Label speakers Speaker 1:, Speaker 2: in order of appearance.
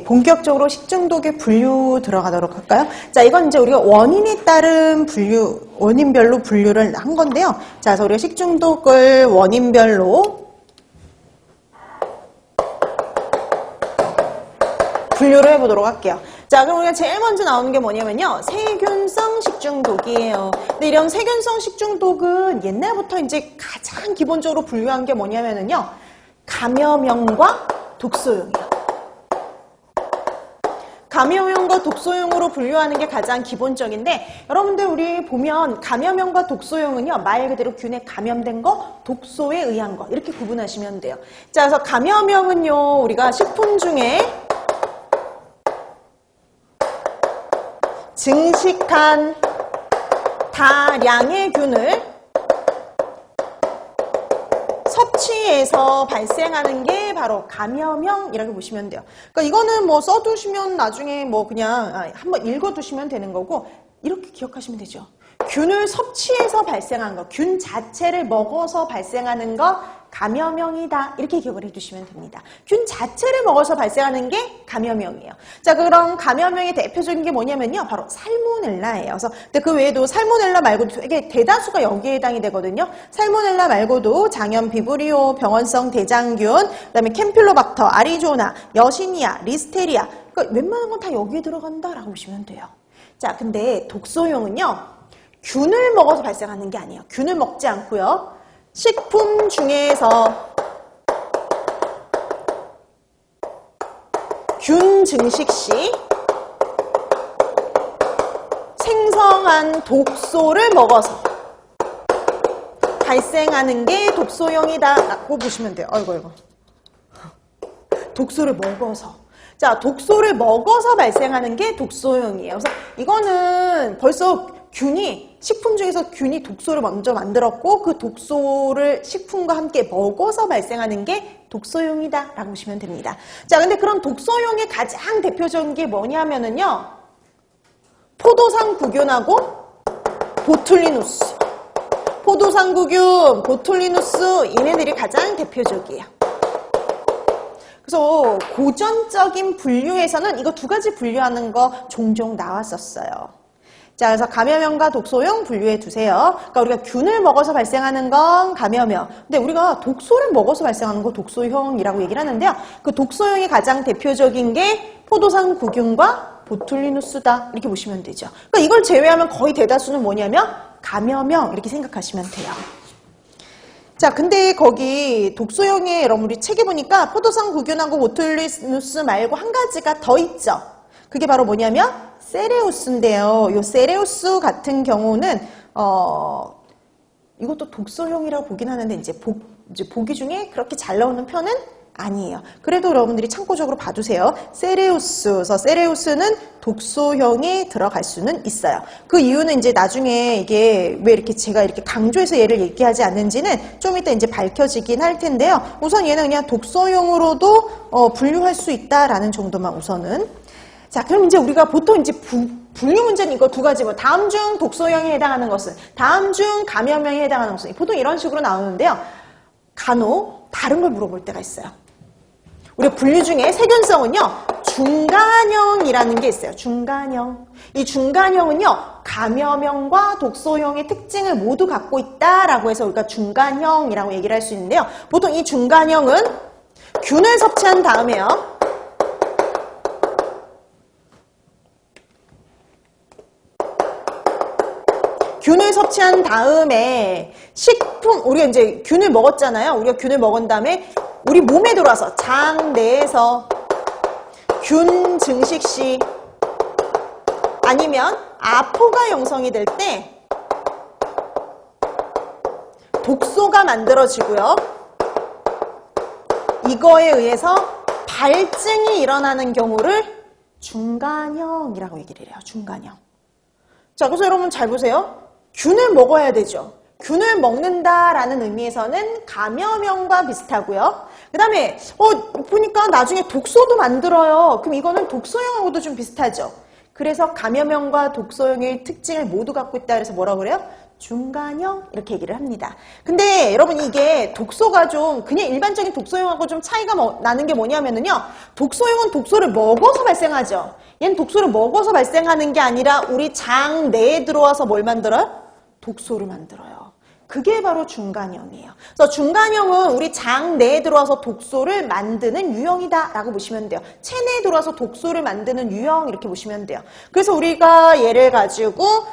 Speaker 1: 본격적으로 식중독의 분류 들어가도록 할까요? 자, 이건 이제 우리가 원인에 따른 분류, 원인별로 분류를 한 건데요. 자, 그래서 우리가 식중독을 원인별로 분류를 해보도록 할게요. 자, 그럼 우리가 제일 먼저 나오는 게 뭐냐면요. 세균성 식중독이에요. 근데 이런 세균성 식중독은 옛날부터 이제 가장 기본적으로 분류한 게 뭐냐면요. 감염형과 독소형이에요. 감염형과 독소형으로 분류하는 게 가장 기본적인데, 여러분들 우리 보면 감염형과 독소형은요, 말 그대로 균에 감염된 거, 독소에 의한 거, 이렇게 구분하시면 돼요. 자, 그래서 감염형은요, 우리가 식품 중에 증식한 다량의 균을 섭취해서 발생하는 게 바로 감염형이라고 보시면 돼요. 그러니까 이거는 뭐 써두시면 나중에 뭐 그냥 한번 읽어두시면 되는 거고, 이렇게 기억하시면 되죠. 균을 섭취해서 발생한 거, 균 자체를 먹어서 발생하는 거 감염형이다. 이렇게 기억을 해두시면 됩니다. 균 자체를 먹어서 발생하는 게 감염형이에요. 자, 그럼 감염형의 대표적인 게 뭐냐면요. 바로 살모넬라예요. 그래서 근데 그 외에도 살모넬라 말고도 되게 대다수가 여기에 해당이 되거든요. 살모넬라 말고도 장염 비브리오, 병원성 대장균, 그다음에 캠필로박터, 아리조나, 여시니아, 리스테리아. 그러니까 웬만한 건 다 여기에 들어간다라고 보시면 돼요. 자, 근데 독소형은요. 균을 먹어서 발생하는 게 아니에요. 균을 먹지 않고요. 식품 중에서 균 증식 시 생성한 독소를 먹어서 발생하는 게 독소형이다라고 보시면 돼요. 아이고. 독소를 먹어서. 자, 독소를 먹어서 발생하는 게 독소형이에요. 그래서 이거는 벌써 균이, 식품 중에서 균이 독소를 먼저 만들었고 그 독소를 식품과 함께 먹어서 발생하는 게 독소형이다 라고 보시면 됩니다. 자, 근데 그런 독소형의 가장 대표적인 게 뭐냐면은요. 포도상구균하고 보툴리누스. 포도상구균, 보툴리누스 얘네들이 가장 대표적이에요. 그래서 고전적인 분류에서는 이거 두 가지 분류하는 거 종종 나왔었어요. 자, 그래서 감염형과 독소형 분류해 두세요. 그러니까 우리가 균을 먹어서 발생하는 건 감염형. 근데 우리가 독소를 먹어서 발생하는 거 독소형이라고 얘기를 하는데요. 그 독소형이 가장 대표적인 게 포도상구균과 보툴리누스다. 이렇게 보시면 되죠. 그러니까 이걸 제외하면 거의 대다수는 뭐냐면 감염형 이렇게 생각하시면 돼요. 자, 근데 거기 독소형에 여러분 우리 책에 보니까 포도상구균하고 보툴리누스 말고 한 가지가 더 있죠. 그게 바로 뭐냐면 세레우스인데요. 이 세레우스 같은 경우는 이것도 독소형이라고 보긴 하는데 이제 보기 중에 그렇게 잘 나오는 편은 아니에요. 그래도 여러분들이 참고적으로 봐두세요. 세레우스, 세레우스는 독소형에 들어갈 수는 있어요. 그 이유는 이제 나중에 이게 왜 이렇게 제가 이렇게 강조해서 얘를 얘기하지 않는지는 좀 이따 이제 밝혀지긴 할 텐데요. 우선 얘는 그냥 독소형으로도 분류할 수 있다라는 정도만 우선은. 자, 그럼 이제 우리가 보통 이제 분류 문제는 이거 두 가지, 다음 중 독소형에 해당하는 것은, 다음 중 감염형에 해당하는 것은, 보통 이런 식으로 나오는데요. 간혹 다른 걸 물어볼 때가 있어요. 우리가 분류 중에 세균성은요, 중간형이라는 게 있어요. 중간형. 이 중간형은요, 감염형과 독소형의 특징을 모두 갖고 있다라고 해서 우리가 중간형이라고 얘기를 할 수 있는데요. 보통 이 중간형은 균을 섭취한 다음에요. 균을 섭취한 다음에 식품, 우리가 이제 균을 먹었잖아요. 우리가 균을 먹은 다음에 우리 몸에 들어와서 장 내에서 균 증식 시 아니면 아포가 형성이 될 때 독소가 만들어지고요. 이거에 의해서 발증이 일어나는 경우를 중간형이라고 얘기를 해요. 중간형. 자, 그래서 여러분 잘 보세요. 균을 먹어야 되죠. 균을 먹는다라는 의미에서는 감염형과 비슷하고요. 그 다음에 보니까 나중에 독소도 만들어요. 그럼 이거는 독소형하고도 좀 비슷하죠. 그래서 감염형과 독소형의 특징을 모두 갖고 있다 그래서 뭐라고 그래요? 중간형 이렇게 얘기를 합니다. 근데 여러분 이게 독소가 좀 그냥 일반적인 독소형하고 좀 차이가 나는 게 뭐냐면요. 독소형은 독소를 먹어서 발생하죠. 얘는 독소를 먹어서 발생하는 게 아니라 우리 장 내에 들어와서 뭘 만들어요? 독소를 만들어요. 그게 바로 중간형이에요. 그래서 중간형은 우리 장 내에 들어와서 독소를 만드는 유형이다 라고 보시면 돼요. 체내에 들어와서 독소를 만드는 유형 이렇게 보시면 돼요. 그래서 우리가 얘를 가지고